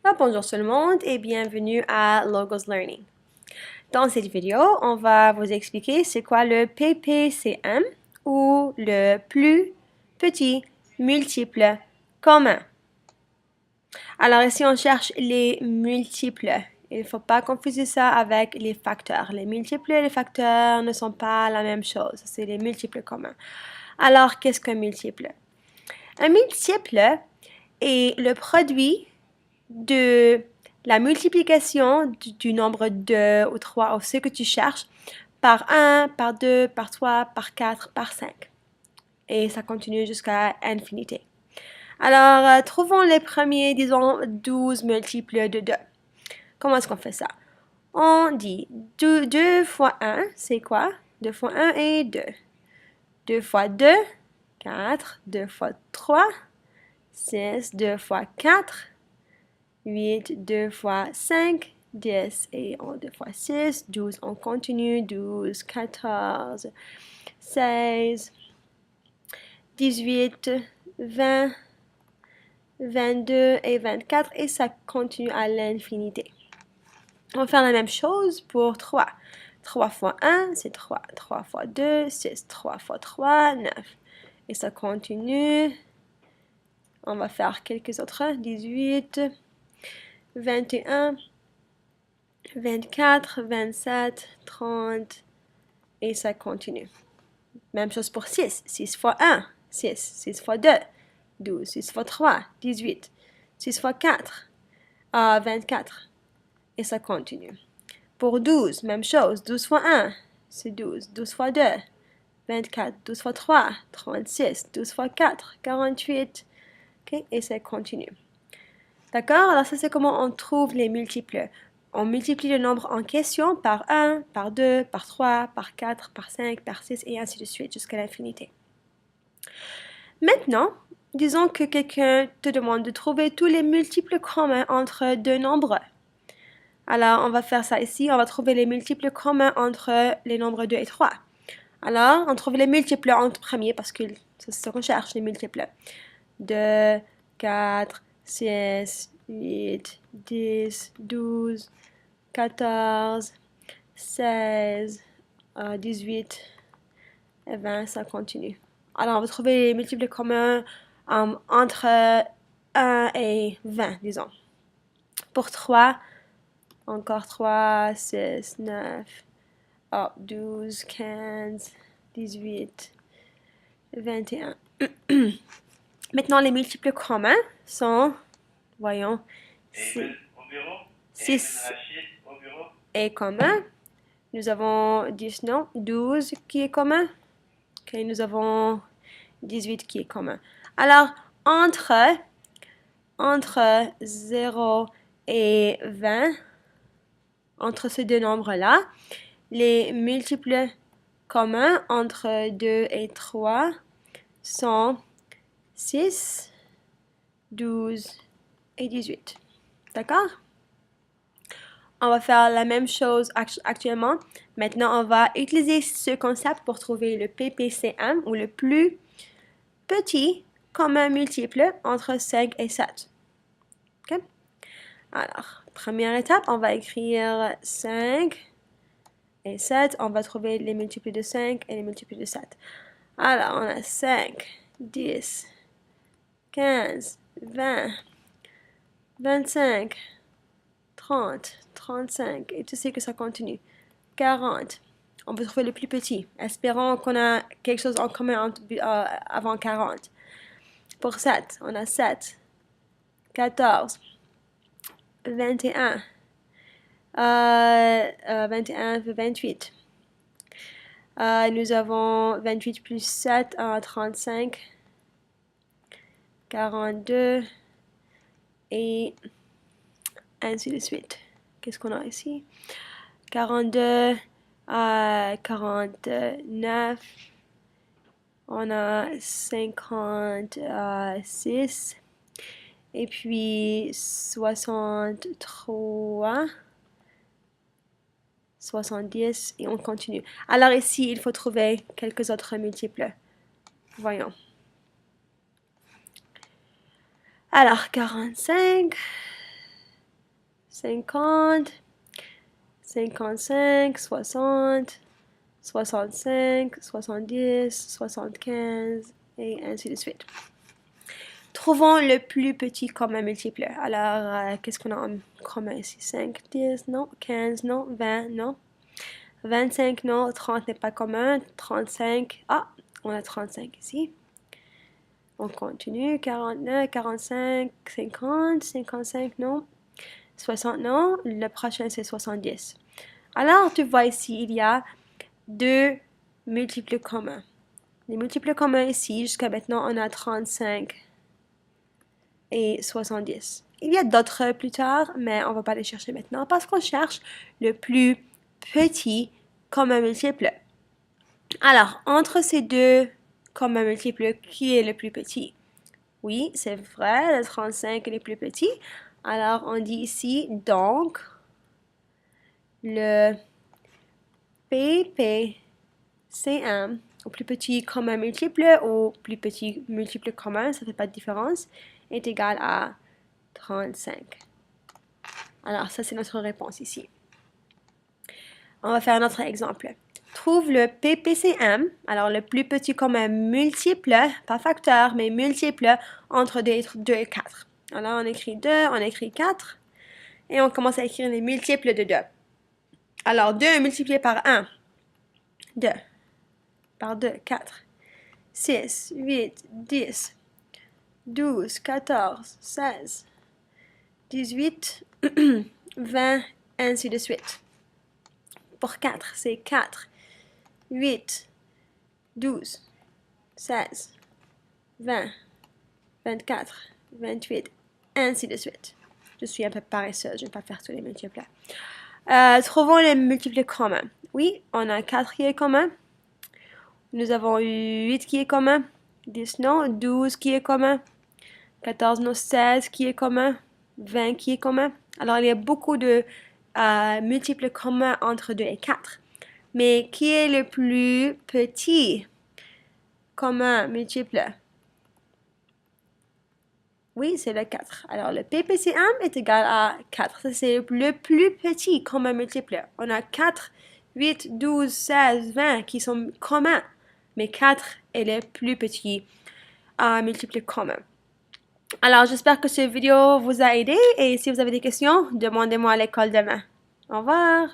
Bonjour tout le monde et bienvenue à Logos Learning. Dans cette vidéo, on va vous expliquer c'est quoi le PPCM ou le plus petit multiple commun. Alors ici, on cherche les multiples. Il ne faut pas confuser ça avec les facteurs. Les multiples et les facteurs ne sont pas la même chose. C'est les multiples communs. Alors, qu'est-ce qu'un multiple? Un multiple est le produit de la multiplication du nombre 2 ou 3 ou ce que tu cherches par 1, par 2, par 3, par 4, par 5. Et ça continue jusqu'à infinité. Alors, trouvons les premiers, disons, 12 multiples de 2. Comment est-ce qu'on fait ça? On dit 2 fois 1, c'est quoi? 2 fois 1 est 2. 2 fois 2, 4. 2 fois 3, 6. 2 fois 4, 8, 2 fois 5, 10 et 2 fois 6, 12, on continue, 12, 14, 16, 18, 20, 22 et 24 et ça continue à l'infinité. On va faire la même chose pour 3. 3 fois 1, c'est 3. 3 fois 2, 6. 3 fois 3, 9. Et ça continue. On va faire quelques autres. 18, 21, 24, 27, 30 et ça continue. Même chose pour 6. 6 fois 1, 6. 6 fois 2, 12. 6 fois 3, 18. 6 fois 4, 24. Et ça continue. Pour 12, même chose. 12 fois 1, c'est 12. 12 fois 2, 24. 12 fois 3, 36. 12 fois 4, 48. Okay? Et ça continue. D'accord? Alors ça, c'est comment on trouve les multiples. On multiplie le nombre en question par 1, par 2, par 3, par 4, par 5, par 6 et ainsi de suite jusqu'à l'infinité. Maintenant, disons que quelqu'un te demande de trouver tous les multiples communs entre deux nombres. Alors, on va faire ça ici. On va trouver les multiples communs entre les nombres 2 et 3. Alors, on trouve les multiples en premier parce que c'est ce qu'on cherche, les multiples. 2, 4, 6, 8, 10, 12, 14, 16, 18 et 20, ça continue. Alors, on va trouver les multiples communs entre 1 et 20, disons. Pour 3, encore 3, 6, 9, 12, 15, 18, 21. Maintenant, les multiples communs sont, voyons, 6 est commun. Nous avons 10, non, 12 qui est commun. Okay, nous avons 18 qui est commun. Alors, entre 0 et 20, entre ces deux nombres-là, les multiples communs entre 2 et 3 sont 6, 12 et 18. D'accord? On va faire la même chose actuellement. Maintenant, on va utiliser ce concept pour trouver le PPCM ou le plus petit commun multiple entre 5 et 7. OK? Alors, première étape, on va écrire 5 et 7. On va trouver les multiples de 5 et les multiples de 7. Alors, on a 5, 10, 15, 20, 25, 30, 35, et tu sais que ça continue. 40. On peut trouver le plus petit. Espérons qu'on a quelque chose en commun avant 40. Pour 7, on a 7, 14, 21, 21, 28. Nous avons 28 plus 7, 35, 42, et ainsi de suite. Qu'est-ce qu'on a ici? 42, 49, on a 56, et puis 63, 70, et on continue. Alors ici, il faut trouver quelques autres multiples. Voyons. Alors, 45, 50, 55, 60, 65, 70, 75, et ainsi de suite. Trouvons le plus petit commun multiple. Alors, qu'est-ce qu'on a en commun ici? 5, 10, non. 15, non. 20, non. 25, non. 30 n'est pas commun. 35, ah, on a 35 ici. On continue. 49, 45, 50, 55, non. 60, non. Le prochain, c'est 70. Alors, tu vois ici, il y a deux multiples communs. Les multiples communs ici, jusqu'à maintenant, on a 35 et 70. Il y a d'autres plus tard, mais on ne va pas les chercher maintenant parce qu'on cherche le plus petit commun multiple. Alors, entre ces deux communs multiples, qui est le plus petit? Oui, c'est vrai, le 35 est le plus petit. Alors, on dit ici, donc, le PPCM, au plus petit commun multiple, au plus petit multiple commun, ça ne fait pas de différence, est égal à 35. Alors, ça, c'est notre réponse ici. On va faire un autre exemple. Trouve le PPCM, alors le plus petit commun multiple, pas facteur, mais multiple, entre 2 et 4. Alors, on écrit 2, on écrit 4, et on commence à écrire les multiples de 2. Alors, 2 multiplié par 1, 2, par 2, 4, 6, 8, 10, 12, 14, 16, 18, 20, ainsi de suite. Pour 4, c'est 4, 8, 12, 16, 20, 24, 28, ainsi de suite. Je suis un peu paresseuse, je ne vais pas faire tous les multiples. Trouvons les multiples communs. Oui, on a 4 qui est commun. Nous avons 8 qui est commun. 10 non, 12 qui est commun. 14 non, 16 qui est commun. 20 qui est commun. Alors, il y a beaucoup de multiples communs entre 2 et 4. Mais qui est le plus petit commun multiple? Oui, c'est le 4. Alors, le PPCM est égal à 4. Ça, c'est le plus petit commun multiple. On a 4, 8, 12, 16, 20 qui sont communs. Mais 4 est le plus petit multiple commun. Alors, j'espère que cette vidéo vous a aidé. Et si vous avez des questions, demandez-moi à l'école demain. Au revoir!